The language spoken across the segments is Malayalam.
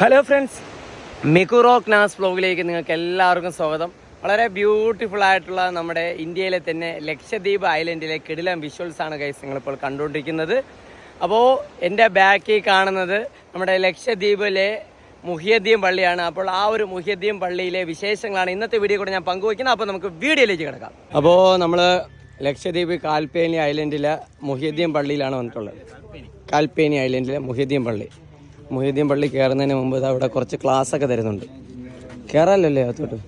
ഹലോ ഫ്രണ്ട്സ്, മിക്കുറോക്ക് നാസ് വ്ലോഗിലേക്ക് നിങ്ങൾക്ക് എല്ലാവർക്കും സ്വാഗതം. വളരെ ബ്യൂട്ടിഫുൾ ആയിട്ടുള്ള നമ്മുടെ ഇന്ത്യയിലെ തന്നെ ലക്ഷദ്വീപ് ഐലൻഡിലെ കിടിലം വിഷ്വൽസാണ് ഗൈസ് നിങ്ങളിപ്പോൾ കണ്ടുകൊണ്ടിരിക്കുന്നത്. അപ്പോൾ എൻ്റെ ബാക്കിൽ കാണുന്നത് നമ്മുടെ ലക്ഷദ്വീപിലെ മുഹിയുദ്ദീൻ പള്ളിയാണ്. അപ്പോൾ ആ ഒരു മുഹിയുദ്ദീൻ പള്ളിയിലെ വിശേഷങ്ങളാണ് ഇന്നത്തെ വീഡിയോ കൂടെ ഞാൻ പങ്കുവയ്ക്കുന്നത്. അപ്പോൾ നമുക്ക് വീഡിയോയിലേക്ക് കിടക്കാം. അപ്പോൾ നമ്മൾ ലക്ഷദ്വീപ് കാൽപ്പേനി ഐലൻഡിലെ മുഹിയുദ്ദീൻ പള്ളിയിലാണ് വന്നിട്ടുള്ളത്. കാൽപ്പേനി ഐലൻഡിലെ മുഹിയുദ്ദീൻ പള്ളി കയറുന്നതിന് മുമ്പ് അവിടെ കുറച്ച് ക്ലാസ്സൊക്കെ തരുന്നുണ്ട്. കയറാമല്ലേ അകത്തോട്ട്?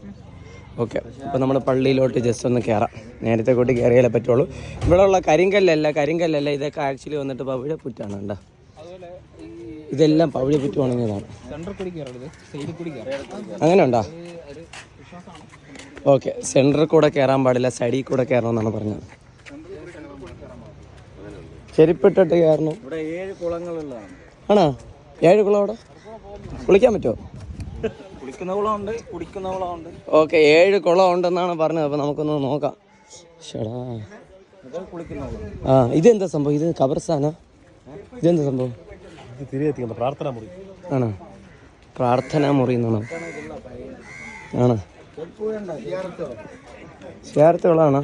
ഓക്കെ, അപ്പോൾ നമ്മൾ പള്ളിയിലോട്ട് ജസ്റ്റ് ഒന്ന് കയറാം. നേരത്തെ കൂട്ടി കയറിയാലേ പറ്റുള്ളൂ. ഇവിടെ ഉള്ള കരിങ്കല്ലല്ല, ഇതൊക്കെ ആക്ച്വലി വന്നിട്ട് പവിഴപ്പുറ്റാണ്. കണ്ടോ, ഇതെല്ലാം പവിഴപ്പുറ്റ് ഉണങ്ങിയതാണ്. അങ്ങനെ ഉണ്ടോ? ഓക്കെ, സെൻറ്ററിൽ കൂടെ കയറാൻ പാടില്ല, സൈഡിൽ കൂടെ കയറണമെന്നാണ് പറഞ്ഞത്. ചെരുപ്പിട്ടിട്ട് കയറണം. ഇവിടെ 7 കുളങ്ങളുള്ളതാണ്. ആണോ? 7 കുളം അവിടെ കുളിക്കാൻ പറ്റുമോ? കുളിക്കുന്ന കുളമുണ്ട്, കുടിക്കുന്ന കുളമുണ്ട്. ഓക്കെ, 7 കുളം ഉണ്ടെന്നാണ് പറഞ്ഞത്. അപ്പോൾ നമുക്കൊന്ന് നോക്കാം. ഷടാ, ഇതെന്താ സംഭവം? ഇത് ഖബർസ്ഥാനാ? ഇതെന്താ സംഭവം? പ്രാർത്ഥനാ മുറി ആണോ? പ്രാർത്ഥനാ മുറി എന്നാണോ? ആണോ? ചേർത്ത് കുളമാണോ?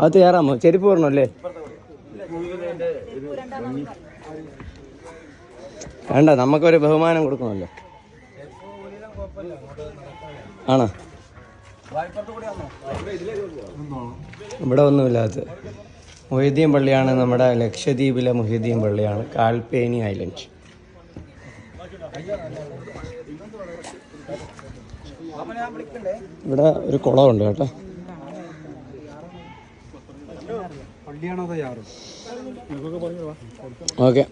അത് കയറാമോ? ചെരുപ്പ് പറഞ്ഞല്ലേ? വേണ്ട, നമുക്കൊരു ബഹുമാനം കൊടുക്കണമല്ലോ. ആണോ? ഇവിടെ ഒന്നുമില്ലാത്ത മുഹിയുദ്ദീൻ പള്ളിയാണ്. നമ്മുടെ ലക്ഷദ്വീപിലെ മുഹിയുദ്ദീൻ പള്ളിയാണ്, കാൽപ്പേനി ഐലൻഡ്. ഇവിടെ ഒരു കുളമുണ്ട് കേട്ടോ. ഓക്കെ,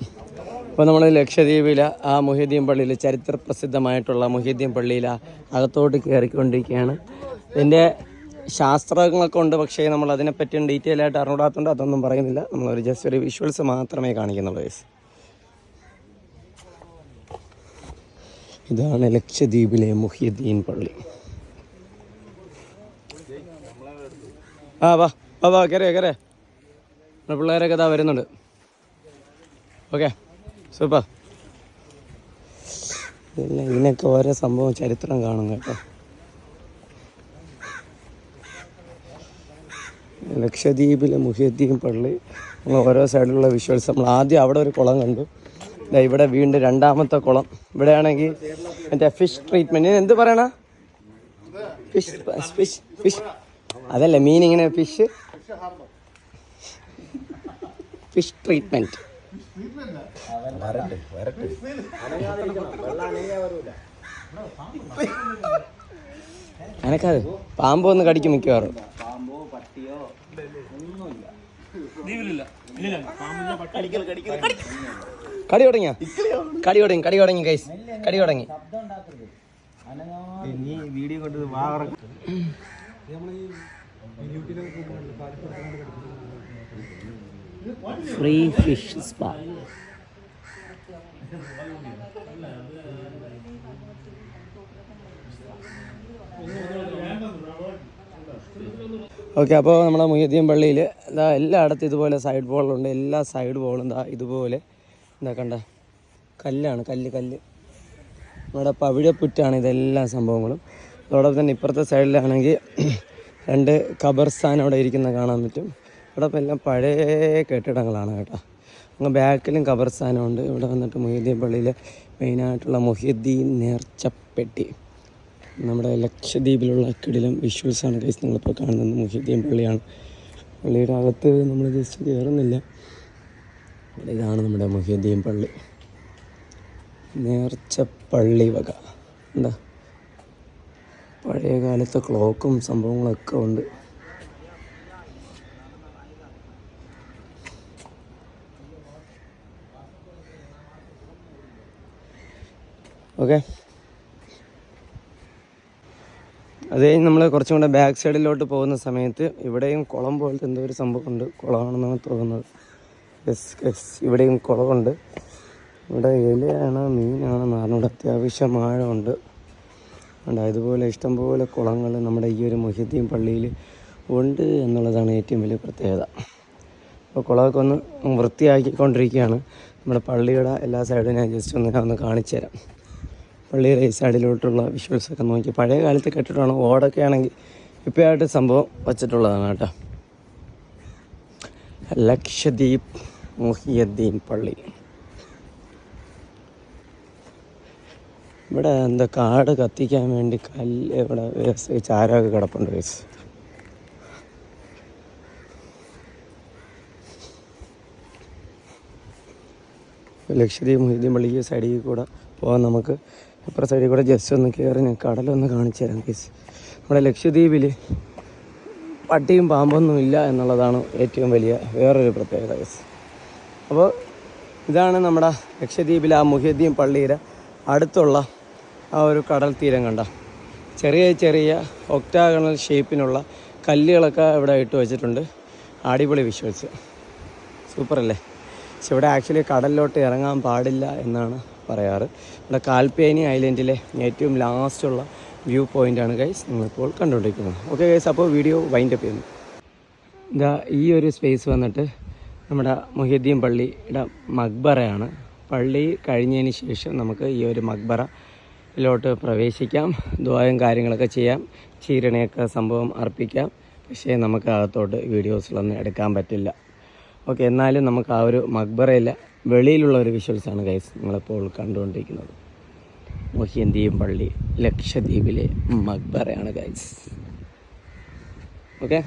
അപ്പോൾ നമ്മൾ ലക്ഷദ്വീപിലെ ആ മുഹിയുദ്ദീൻ പള്ളിയിൽ, ചരിത്ര പ്രസിദ്ധമായിട്ടുള്ള മുഹിയുദ്ദീൻ പള്ളിയിൽ അകത്തോട്ട് കയറിക്കൊണ്ടിരിക്കുകയാണ്. ഇതിൻ്റെ ശാസ്ത്രങ്ങളൊക്കെ ഉണ്ട്, പക്ഷേ നമ്മൾ അതിനെപ്പറ്റി ഡീറ്റെയിൽ ആയിട്ട് അറിഞ്ഞൂടാത്തതുകൊണ്ട് അതൊന്നും പറയുന്നില്ല. നമ്മളൊരു ജസ്റ്റ് ഒരു വിഷ്വൽസ് മാത്രമേ കാണിക്കുന്നുള്ളൂ. ഇതാണ് ലക്ഷദ്വീപിലെ മുഹിയുദ്ദീൻ പള്ളി. വാ കയറേ. പിള്ളേരൊക്കെ ഇതാ വരുന്നുണ്ട്. Okay, super. ഇതിനൊക്കെ ഓരോ സംഭവം ചരിത്രം കാണും കേട്ടോ. ലക്ഷദ്വീപിലെ മുഹിയുദ്ദീൻ പള്ളി, നമ്മൾ ഓരോ സൈഡിലുള്ള വിഷ്വൽസ്. നമ്മൾ ആദ്യം അവിടെ ഒരു കുളം കണ്ടു. ഇവിടെ വീണ്ടും രണ്ടാമത്തെ കുളം. ഇവിടെ ആണെങ്കിൽ മറ്റേ ഫിഷ് ട്രീറ്റ്മെൻറ്റ്, എന്ത് പറയണ? ഫിഷ് അതല്ലേ മീനിങ്ങനെ, ഫിഷ് ട്രീറ്റ്മെൻറ്റ്. അനക്കത് പാമ്പ് ഒന്ന് കടിക്കും മിക്കവാറും. കടി തുടങ്ങി ഗൈസ്, കടി തുടങ്ങി. വീഡിയോ കണ്ടത് ഫ്രീ ഫിഷ് സ്പാ. ഓക്കെ, അപ്പോൾ നമ്മുടെ മുഹിയുദ്ദീൻ പള്ളിയിൽ എന്താ എല്ലായിടത്തും ഇതുപോലെ സൈഡ് വോളുണ്ട്. എല്ലാ സൈഡ് വോളും എന്താ ഇതുപോലെ എന്താ കണ്ട കല്ലാണ്, കല്ല്. നമ്മുടെ പവിഴപ്പുറ്റാണ് ഇതെല്ലാം സംഭവങ്ങളും. അതോടൊപ്പം തന്നെ ഇപ്പുറത്തെ സൈഡിലാണെങ്കിൽ 2 ഖബർസ്ഥാൻ അവിടെ ഇരിക്കുന്ന കാണാൻ പറ്റും. ഇവിടെ ഇപ്പം എല്ലാം പഴയ കെട്ടിടങ്ങളാണ് കേട്ടോ. അങ്ങ് ബാക്കിലും ഖബർസ്ഥാനമുണ്ട്. ഇവിടെ വന്നിട്ട് മുഹിയുദ്ദീൻ പള്ളിയിലെ മെയിനായിട്ടുള്ള മുഹിയുദ്ദീൻ നേർച്ചപ്പെട്ടി, നമ്മുടെ ലക്ഷദ്വീപിലുള്ള കിടിലം വിഷ്വൽസാണ് ഗൈസ് നിങ്ങളിപ്പോൾ കാണുന്നത്. മുഹിയുദ്ദീൻ പള്ളിയാണ്. പള്ളിയുടെ അകത്ത് നമ്മൾ ജസ്റ്റ് കയറുന്നില്ല. ഇതാണ് നമ്മുടെ മുഹിയുദ്ദീൻ പള്ളി, നേർച്ചപ്പള്ളി വക. എന്താ പഴയ കാലത്തെ ക്ലോക്കും സംഭവങ്ങളൊക്കെ ഉണ്ട്. ഓക്കെ, അത് കഴിഞ്ഞ് നമ്മൾ കുറച്ചും കൂടെ ബാക്ക് സൈഡിലോട്ട് പോകുന്ന സമയത്ത് ഇവിടെയും കുളം പോലത്തെ എന്തോ ഒരു സംഭവമുണ്ട്. കുളമാണെന്നാണ് തോന്നുന്നത്. ഇവിടെയും കുളമുണ്ട്. ഇവിടെ ഇലയാണ്, മീനാണെന്ന് അറിഞ്ഞൂടെ. അത്യാവശ്യം ആഴമുണ്ട്. അതുപോലെ ഇഷ്ടംപോലെ കുളങ്ങൾ നമ്മുടെ ഈ ഒരു മുഹിയുദ്ദീൻ പള്ളിയിൽ ഉണ്ട് എന്നുള്ളതാണ് ഏറ്റവും വലിയ പ്രത്യേകത. അപ്പോൾ കുളമൊക്കെ ഒന്ന് വൃത്തിയാക്കിക്കൊണ്ടിരിക്കുകയാണ്. നമ്മുടെ പള്ളിയുടെ എല്ലാ സൈഡും ഞാൻ ജസ്റ്റ് ഒന്ന് കാണിച്ചു തരാം. പള്ളിയുടെ ഈ സൈഡിലോട്ടുള്ള വിഷ്വൽസൊക്കെ നോക്കി പഴയ കാലത്ത് കെട്ടിടമാണ്. ഓടൊക്കെ ആണെങ്കിൽ ഇപ്പോഴായിട്ട് സംഭവം വച്ചിട്ടുള്ളതാണ് കേട്ടോ. ലക്ഷദ്വീപ് മുഹിയുദ്ദീൻ പള്ളി. ഇവിടെ എന്താ കാട് കത്തിക്കാൻ വേണ്ടി കല്ല് ഇവിടെ ചാരമൊക്കെ കിടപ്പുണ്ട് ഗൈസ്. ലക്ഷദ്വീപ് മുഹിയുദ്ദീൻ പള്ളിക്ക് സൈഡിൽ കൂടെ പോകാൻ നമുക്ക് അപ്പുറം സൈഡിൽ കൂടെ ജസ്റ്റ് ഒന്ന് കയറി കടലൊന്ന് കാണിച്ചു തരാം ഗൈസ്. നമ്മുടെ ലക്ഷദ്വീപിൽ പട്ടിയും പാമ്പൊന്നും ഇല്ല എന്നുള്ളതാണ് ഏറ്റവും വലിയ വേറൊരു പ്രത്യേകത ഗൈസ്. അപ്പോൾ ഇതാണ് നമ്മുടെ ലക്ഷദ്വീപിലെ ആ മുഹിയുദ്ദീൻ പള്ളിയുടെ അടുത്തുള്ള ആ ഒരു കടൽ തീരം. കണ്ട ചെറിയ ചെറിയ ഒക്ടാഗണൽ ഷേപ്പിനുള്ള കല്ലുകളൊക്കെ ഇവിടെ ഇട്ട് വെച്ചിട്ടുണ്ട്. അടിപൊളി വിഷ്വൽസ്, സൂപ്പറല്ലേ. പക്ഷെ ഇവിടെ ആക്ച്വലി കടലിലോട്ട് ഇറങ്ങാൻ പാടില്ല എന്നാണ് പറയാറ്. ഇവിടെ കാൽപ്പേനി ഐലൻഡിലെ ഏറ്റവും ലാസ്റ്റുള്ള വ്യൂ പോയിൻ്റാണ് ഗൈസ് നിങ്ങളിപ്പോൾ കണ്ടുകൊണ്ടിരിക്കുന്നത്. ഓക്കെ ഗൈസ്, അപ്പോൾ വീഡിയോ വൈൻഡപ്പ് ചെയ്യുന്നു. ഇതാ ഈ ഒരു സ്പേസ് വന്നിട്ട് നമ്മുടെ മുഹിയുദ്ദീൻ പള്ളിയുടെ മക്ബറയാണ്. പള്ളി കഴിഞ്ഞതിന് ശേഷം നമുക്ക് ഈ ഒരു മക്ബറയിലോട്ട് പ്രവേശിക്കാം, ദുആയും കാര്യങ്ങളൊക്കെ ചെയ്യാം, ചീരണയൊക്കെ സംഭവം അർപ്പിക്കാം. പക്ഷേ നമുക്ക് അകത്തോട്ട് വീഡിയോസിലൊന്നും എടുക്കാൻ പറ്റില്ല. ഓക്കെ, എന്നാലും നമുക്ക് ആ ഒരു മക്ബറയിലെ വെളിയിലുള്ള ഒരു വിഷ്വൽസാണ് ഗൈസ് നിങ്ങളിപ്പോൾ കണ്ടുകൊണ്ടിരിക്കുന്നത്. മുഹിയുദ്ദീൻ പള്ളി ലക്ഷദ്വീപിലെ മക്ബറയാണ് ഗൈസ്. ഓക്കെ.